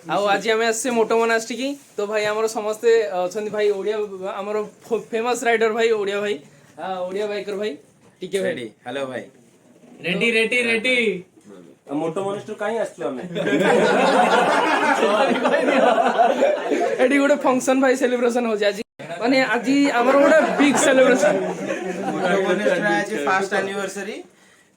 आज आम आसे मोटो मोनास्ट्री की तो भाई आमर समस्ते अच्छा भाई ओडिया आमर फेमस राइडर भाई ओडिया बाइकर भाई टीके भाई हेलो भाई रेडी रेडी रेडी मोटो मोनास्ट्री काई आछलो हमें एडी गोटे फंक्शन भाई सेलिब्रेशन हो आज माने आज आमर गोटे बिग सेलिब्रेशन मोटो मोनास्ट्री आज फर्स्ट एनिवर्सरी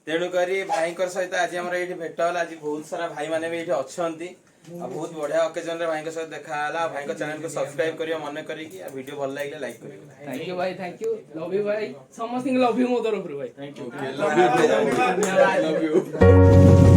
तेणु करी भाई सहित आज आम ये भेट होला आज बहुत सारा भाई माने भी ये अच्छी बहुत बढ़िया ओकेजन रे भाई सहित देखा भाई चैनल को सब्सक्राइब करियो मन करी वीडियो भल लगे लाइक करियो थैंक यू भाई थैंक यू लव यू भाई समस्त लव यू मो तरफ भाई थैंक यू लव यू